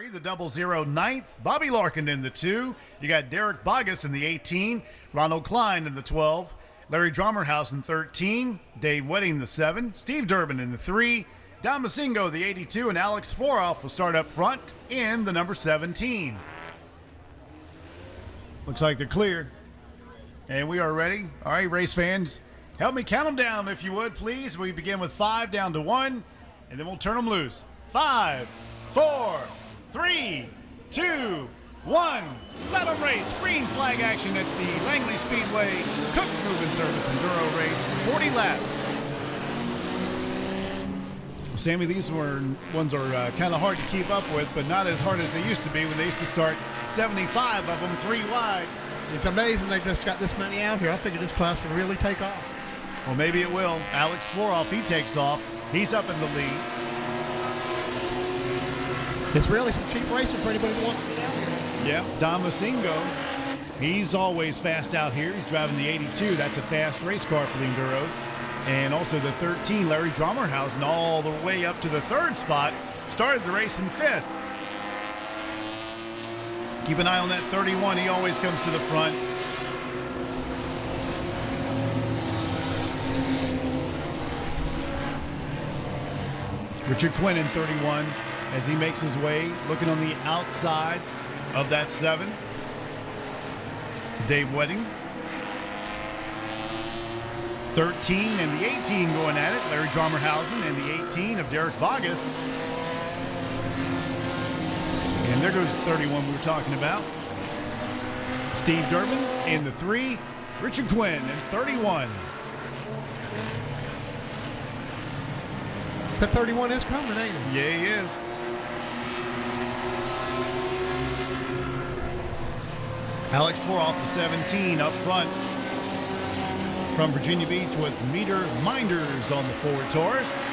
Perry, the 00 ninth. Bobby Larkin in the 2. You got Derek Bogus in the 18. Ronald Klein in the 12. Larry Drummerhouse in 13. Dave Wedding the 7. Steve Durbin in the 3. Don Masingo the 82. And Alex Floroff will start up front in the number 17. Looks like they're clear. And we are ready. All right, race fans, help me count them down if you would, please. We begin with 5 down to 1, and then we'll turn them loose. 5, 4, 3, 2, 1. Let them race. Green flag action at the Langley Speedway Cooks Moving Service Enduro race. 40 laps. Sammy, these ones are kind of hard to keep up with, but not as hard as they used to be when they used to start 75 of them 3 wide. It's amazing they just got this many out here. I figured this class would really take off. Well, maybe it will. Alex Floroff, he takes off. He's up in the lead. It's really some cheap racing for anybody who wants to get out here. Yeah, Don Masingo, he's always fast out here. He's driving the 82. That's a fast race car for the Enduros. And also the 13, Larry Drummerhausen, all the way up to the 3rd spot. Started the race in 5th. Keep an eye on that 31. He always comes to the front. Richard Quinn in 31 as he makes his way, looking on the outside of that 7. Dave Wedding. 13 and the 18 going at it. Larry Drummerhausen and the 18 of Derek Bogus. And there goes the 31 we were talking about. Steve Durbin in the 3. Richard Quinn in 31. The 31 is coming, ain't it? Yeah, he is. Alex Floroff, the 17, up front. From Virginia Beach with Meter Minders on the Ford Taurus.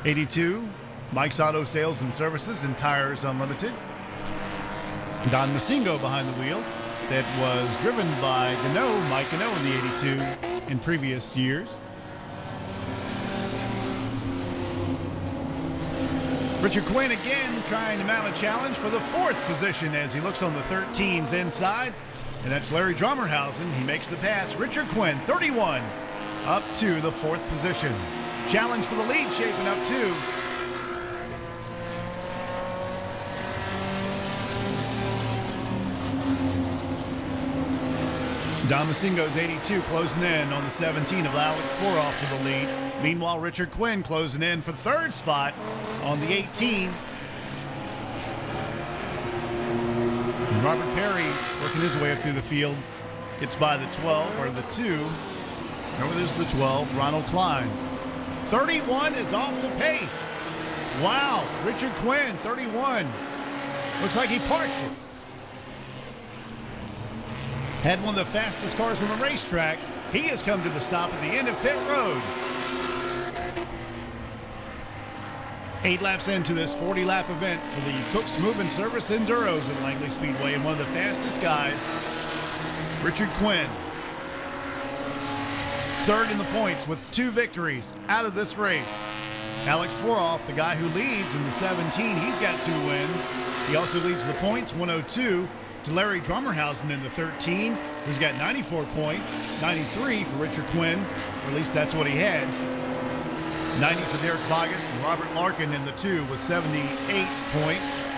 82, Mike's Auto Sales and Services and Tires Unlimited. Don Masingo behind the wheel. That was driven by Mike Gano in the 82 in previous years. Richard Quinn again trying to mount a challenge for the 4th position as he looks on the 13's inside. And that's Larry Drummerhausen. He makes the pass. Richard Quinn, 31, up to the 4th position. Challenge for the lead shaping up too. Don Masingo's 82 closing in on the 17 of Alex Floroff for the lead. Meanwhile, Richard Quinn closing in for 3rd spot on the 18. Robert Perry working his way up through the field. Gets by the 12 or the 2. Over there's the 12, Ronald Klein. 31 is off the pace. Wow, Richard Quinn, 31. Looks like he parks it. Had one of the fastest cars on the racetrack. He has come to the stop at the end of pit road. 8 laps into this 40-lap event for the Cooks Moving Service Enduros at Langley Speedway, and one of the fastest guys, Richard Quinn. 3rd in the points with 2 victories out of this race. Alex Floroff, the guy who leads in the 17, he's got 2 wins. He also leads the points, 102, to Larry Drummerhausen in the 13, who's got 94 points, 93 for Richard Quinn, or at least that's what he had. 90 for Derek Bogus and Robert Larkin in the 2 with 78 points.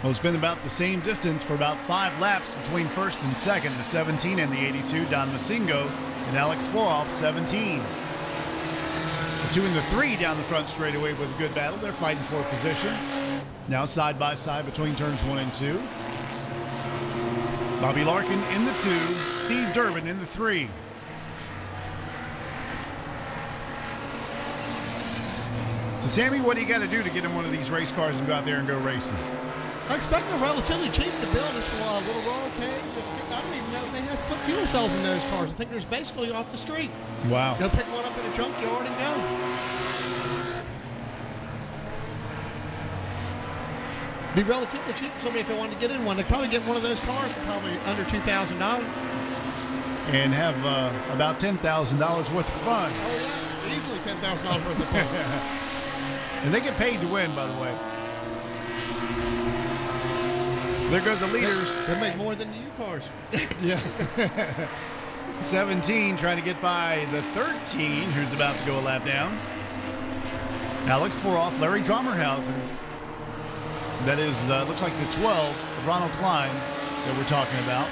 Well, it's been about the same distance for about 5 laps between 1st and 2nd, the 17 and the 82, Don Masingo and Alex Floroff, 17. The 2 and the 3 down the front straightaway with a good battle. They're fighting for position. Now side by side between turns 1 and 2. Bobby Larkin in the 2, Steve Durbin in the 3. So, Sammy, what do you got to do to get in one of these race cars and go out there and go racing? I expect they're relatively cheap to build. It's a little roll cage. I don't even know if they have to put fuel cells in those cars. I think there's basically off the street. Wow. Go pick one up in a junkyard and go. Be relatively cheap for somebody if they wanted to get in one. They'd probably get one of those cars for probably under $2,000. and have about $10,000 worth of fun. Oh, yeah. Easily $10,000 worth of fun. And they get paid to win, by the way. There go the leaders. They make more than the U cars. Yeah. 17 trying to get by the 13, who's about to go a lap down. Alex Foroff, Larry Dromerhausen. That is, looks like the 12, Ronald Klein, that we're talking about.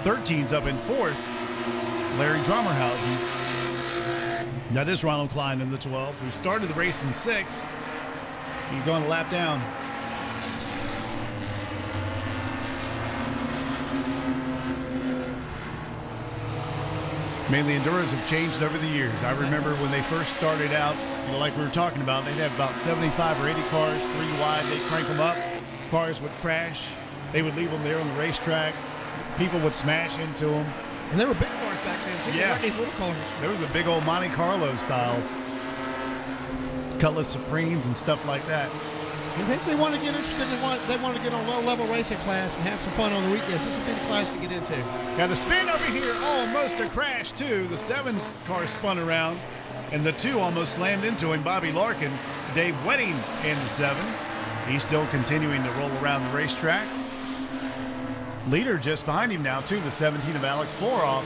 13's up in fourth, Larry Dromerhausen. That is Ronald Klein in the 12, who started the race in 6. He's going a lap down. Mainly Enduros have changed over the years. I remember when they first started out, like we were talking about, they'd have about 75 or 80 cars, 3 wide. They'd crank them up. Cars would crash. They would leave them there on the racetrack. People would smash into them. And there were big cars back then, too. Yeah. Not these little cars. There was the big old Monte Carlo styles. Cutlass Supremes and stuff like that. I think they want to get interested. They want to get on low-level racing class and have some fun on the weekends. This is a big class to get into. Got a spin over here, almost a crash too. The 7's car spun around, and the 2 almost slammed into him. Bobby Larkin, Dave Wedding in the 7. He's still continuing to roll around the racetrack. Leader just behind him now too, the 17 of Alex Foroff.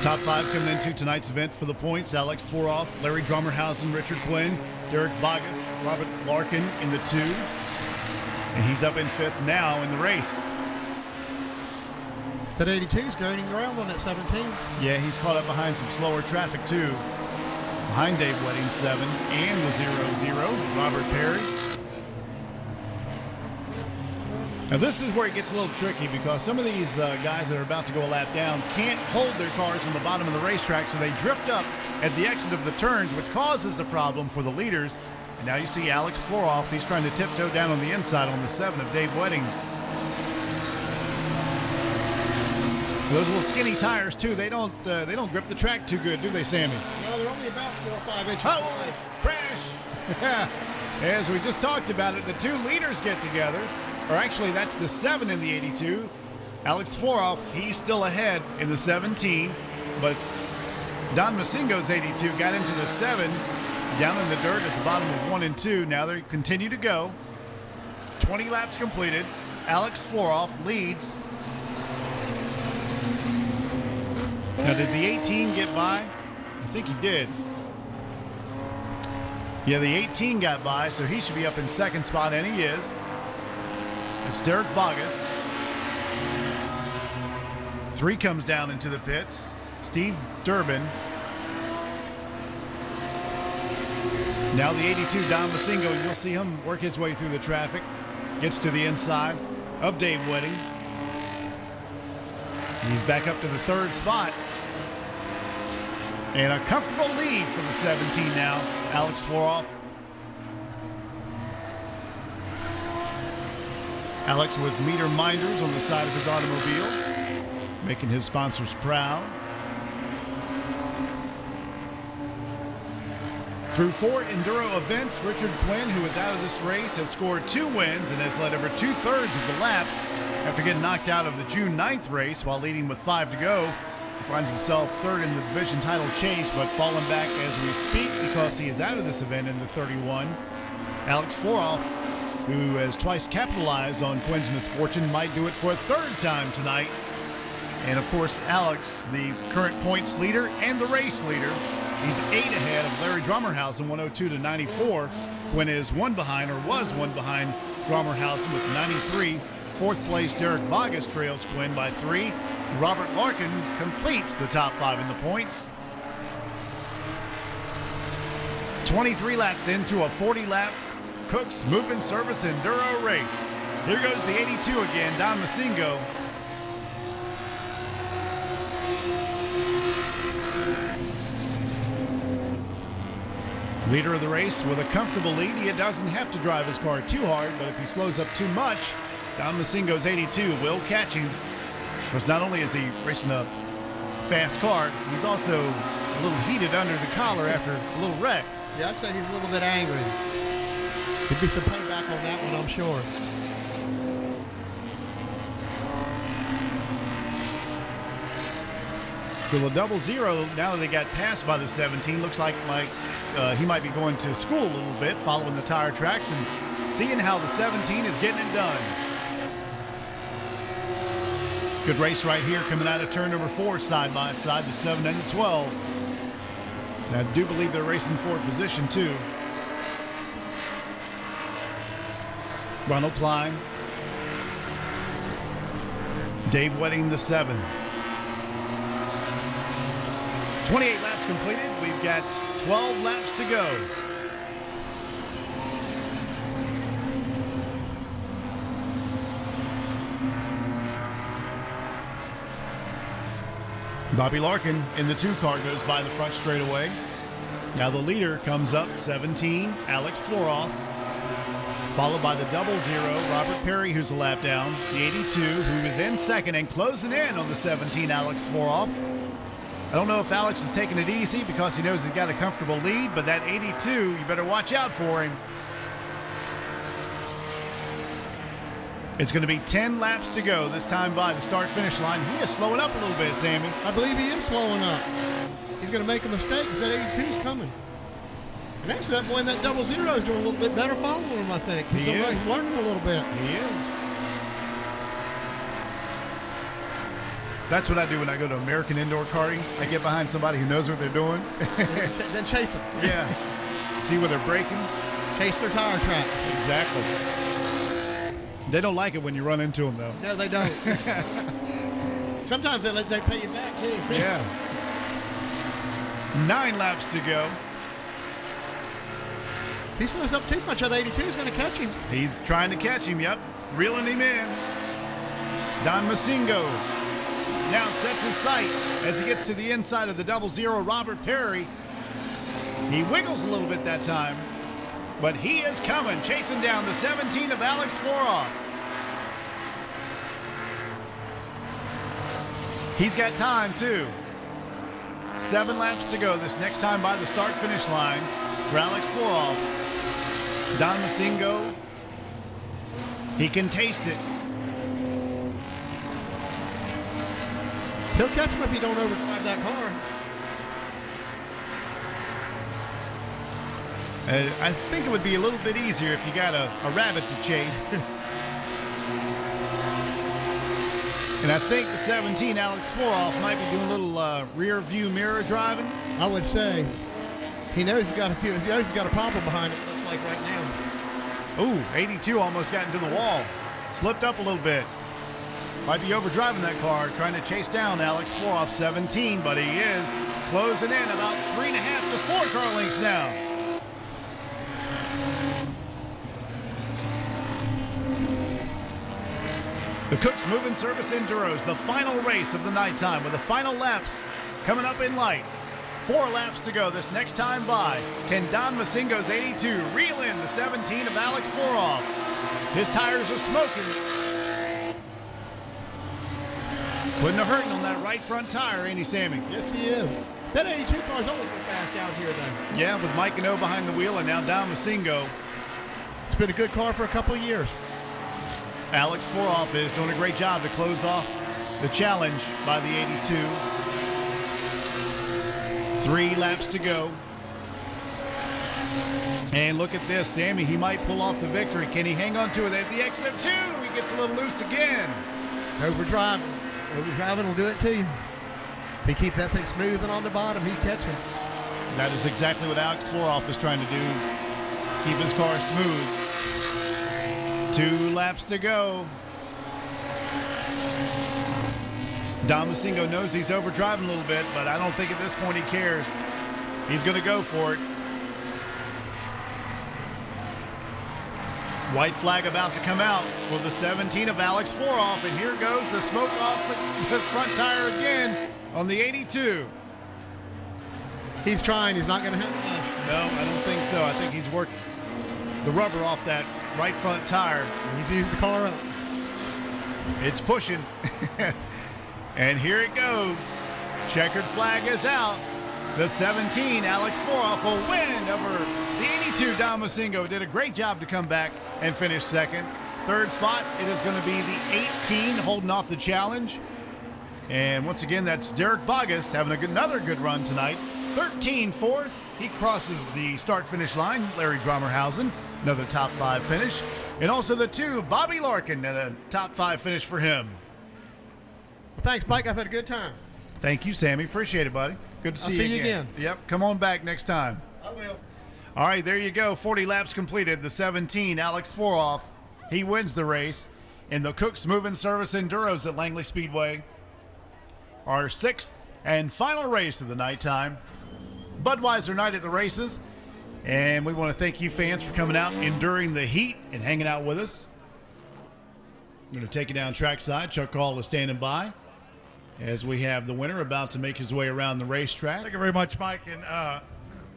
Top 5 coming into tonight's event for the points. Alex Foroff, Larry Dromerhausen, Richard Quinn, Derek Bogus, Robert Larkin in the 2. And he's up in 5th now in the race. That 82's gaining ground on that 17. Yeah, he's caught up behind some slower traffic too. Behind Dave Wedding 7 and the 0-0, Robert Perry. Now this is where it gets a little tricky because some of these guys that are about to go a lap down can't hold their cars on the bottom of the racetrack, so they drift up at the exit of the turns, which causes a problem for the leaders. And now you see Alex Foroff, he's trying to tiptoe down on the inside on the 7 of Dave Wedding. Those little skinny tires too, they don't grip the track too good, do they, Sammy? No, they're only about 4 or 5 inches Oh, wide. crash! As we just talked about it, the 2 leaders get together. Or actually, that's the 7 in the 82. Alex Foroff, he's still ahead in the 17. But Don Masingo's 82 got into the 7 down in the dirt at the bottom of 1 and 2. Now they continue to go. 20 laps completed. Alex Foroff leads. Now, did the 18 get by? I think he did. Yeah, the 18 got by, so he should be up in 2nd spot, and he is. It's Derek Bogus. 3 comes down into the pits. Steve Durbin. Now the 82, Don Masingo, you'll see him work his way through the traffic. Gets to the inside of Dave Wedding. He's back up to the 3rd spot. And a comfortable lead for the 17 now, Alex Foroff. Alex with meter minders on the side of his automobile, making his sponsors proud. Through 4 Enduro events, Richard Quinn, who is out of this race, has scored 2 wins and has led over 2/3 of the laps after getting knocked out of the June 9th race while leading with 5 to go. He finds himself 3rd in the division title chase, but falling back as we speak because he is out of this event in the 31. Alex Foroff, who has twice capitalized on Quinn's misfortune, might do it for a 3rd time tonight. And of course, Alex, the current points leader and the race leader, he's 8 ahead of Larry Dromerhausen, 102 to 94. Quinn is 1 behind, or was 1 behind Dromerhausen with 93. 4th place, Derek Bogus trails Quinn by 3. Robert Larkin completes the top 5 in the points. 23 laps into a 40-lap Cook's Moving Service Enduro race. Here goes the 82 again, Don Masingo. Leader of the race with a comfortable lead. He doesn't have to drive his car too hard, but if he slows up too much, Don Masingo's 82 will catch him. Because not only is he racing a fast car, he's also a little heated under the collar after a little wreck. Yeah, I'd say he's a little bit angry. Could be some payback on that one, I'm sure. Well, the 00, now that they got passed by the 17, looks like he might be going to school a little bit, following the tire tracks and seeing how the 17 is getting it done. Good race right here coming out of turn number 4, side by side, the 7 and the 12. And I do believe they're racing for position 2. Ronald Klein. Dave Wedding, the 7. 28 laps completed. We've got 12 laps to go. Bobby Larkin in the 2 car goes by the front straightaway. Now the leader comes up, 17, Alex Floroff. Followed by the 00, Robert Perry, who's a lap down. The 82, who is in second and closing in on the 17, Alex Floroff. I don't know if Alex is taking it easy because he knows he's got a comfortable lead, but that 82, you better watch out for him. It's going to be 10 laps to go this time by the start-finish line. He is slowing up a little bit, Sammy. I believe he is slowing up. He's going to make a mistake because that 82 is coming. And actually, that boy in that 00 is doing a little bit better following him, I think. He's learning a little bit. He is. That's what I do when I go to American indoor karting. I get behind somebody who knows what they're doing. Then chase them. Yeah. See where they're braking. Chase their tire tracks. Exactly. They don't like it when you run into them, though. No, they don't. Sometimes they pay you back, too. Yeah. 9 laps to go. If he slows up too much, that 82 is going to catch him. He's trying to catch him, yep. Reeling him in. Don Masingo now sets his sights as he gets to the inside of the 00, Robert Perry. He wiggles a little bit that time, but he is coming, chasing down the 17 of Alex Floroff. He's got time, too. 7 laps to go this next time by the start-finish line for Alex Floroff. Don Masingo, he can taste it. He'll catch him if he don't overdrive that car. I think it would be a little bit easier if you got a rabbit to chase. And I think the 17, Alex Floroff, might be doing a little rear view mirror driving. I would say. He knows he's got a problem behind it, looks like right now. Ooh, 82 almost got into the wall. Slipped up a little bit. Might be overdriving that car, trying to chase down Alex Floroff, 17, but he is closing in about 3.5 to 4 car lengths now. The Cooks Moving Service Enduros, the final race of the nighttime with the final laps coming up in lights. 4 laps to go this next time by. Can Don Masingo's 82 reel in the 17 of Alex Floroff? His tires are smoking. Putting a hurting on that right front tire, ain't he, Sammy? Yes, he is. That 82 car's always been fast out here, though. Yeah, with Mike Gano behind the wheel and now Don Masingo. It's been a good car for a couple of years. Alex Floroff is doing a great job to close off the challenge by the 82. 3 laps to go. And look at this, Sammy, he might pull off the victory. Can he hang on to it at the exit of 2? He gets a little loose again. Overdriving will do it to you. If he keeps that thing smooth and on the bottom, he'd catch him. That is exactly what Alex Floroff is trying to do. Keep his car smooth. 2 laps to go. Don Masingo knows he's overdriving a little bit, but I don't think at this point he cares. He's going to go for it. White flag about to come out for the 17 of Alex Floroff, and here goes the smoke off the front tire again on the 82. He's trying. He's not going to have enough. No, I don't think so. I think he's worked the rubber off that right front tire. He's used the car up. It's pushing. And here it goes. Checkered flag is out. The 17, Alex Floroff, will win over the 82, Don Masingo. Did a great job to come back and finish second. 3rd spot, it is going to be the 18 holding off the challenge. And once again, that's Derek Bogus having another good run tonight. 13 fourth. He crosses the start-finish line. Larry Drummerhausen, another top 5 finish. And also the 2, Bobby Larkin, and a top 5 finish for him. Well, thanks, Mike. I've had a good time. Thank you, Sammy. Appreciate it, buddy. Good to see you again. Yep. Come on back next time. I will. All right, there you go. 40 laps completed. The 17, Alex Foroff, he wins the race. In the Cook's Moving Service Enduros at Langley Speedway, our 6th and final race of the nighttime. Budweiser night at the races. And we want to thank you fans for coming out, enduring the heat, and hanging out with us. I'm going to take you down trackside. Chuck Hall is standing by as we have the winner about to make his way around the racetrack. Thank you very much, Mike. And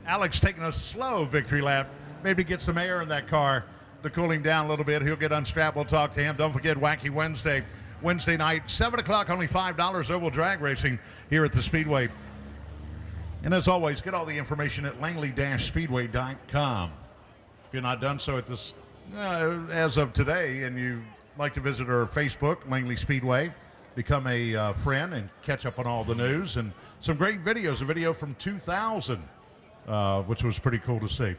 Alex taking a slow victory lap. Maybe get some air in that car to cool him down a little bit. He'll get unstrapped. We'll talk to him. Don't forget Wacky Wednesday. Wednesday night, 7 o'clock, only $5, oval drag racing here at the Speedway. And as always, get all the information at langley-speedway.com. If you're not done so at this, as of today, and you like to visit our Facebook, Langley Speedway, become a friend and catch up on all the news and some great videos. A video from 2000, which was pretty cool to see.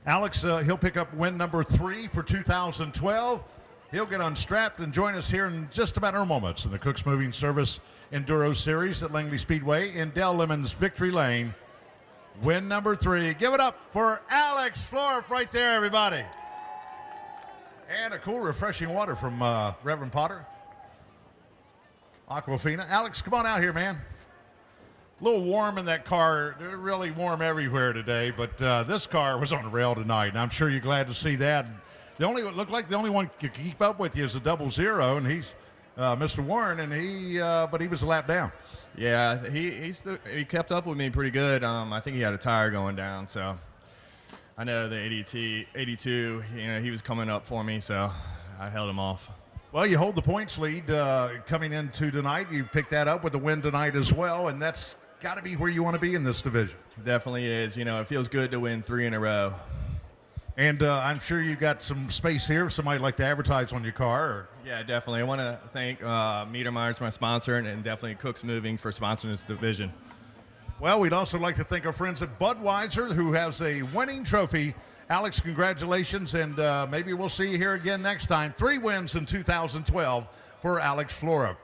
Alex, he'll pick up win number 3 for 2012. He'll get unstrapped and join us here in just about a moments in the Cook's Moving Service Enduro Series at Langley Speedway in Dell Lemon's Victory Lane. Win number 3. Give it up for Alex Foroff right there, everybody. And a cool, refreshing water from Reverend Potter. Aquafina. Alex, come on out here, man. A little warm in that car. Really warm everywhere today, but this car was on the rail tonight, and I'm sure you're glad to see that. It looked like the only one could keep up with you is a 00, and he's Mr. Warren, and but he was a lap down. Yeah, he kept up with me pretty good. I think he had a tire going down, so I know the 82, he was coming up for me, so I held him off. Well, you hold the points lead coming into tonight. You picked that up with the win tonight as well, and that's got to be where you want to be in this division. Definitely is. It feels good to win 3 in a row. And I'm sure you've got some space here if somebody would like to advertise on your car. Or... Yeah, definitely. I want to thank Metermeyer's my sponsor, and definitely Cook's Moving for sponsoring this division. Well, we'd also like to thank our friends at Budweiser, who has a winning trophy. Alex, congratulations, and maybe we'll see you here again next time. 3 wins in 2012 for Alex Foroff.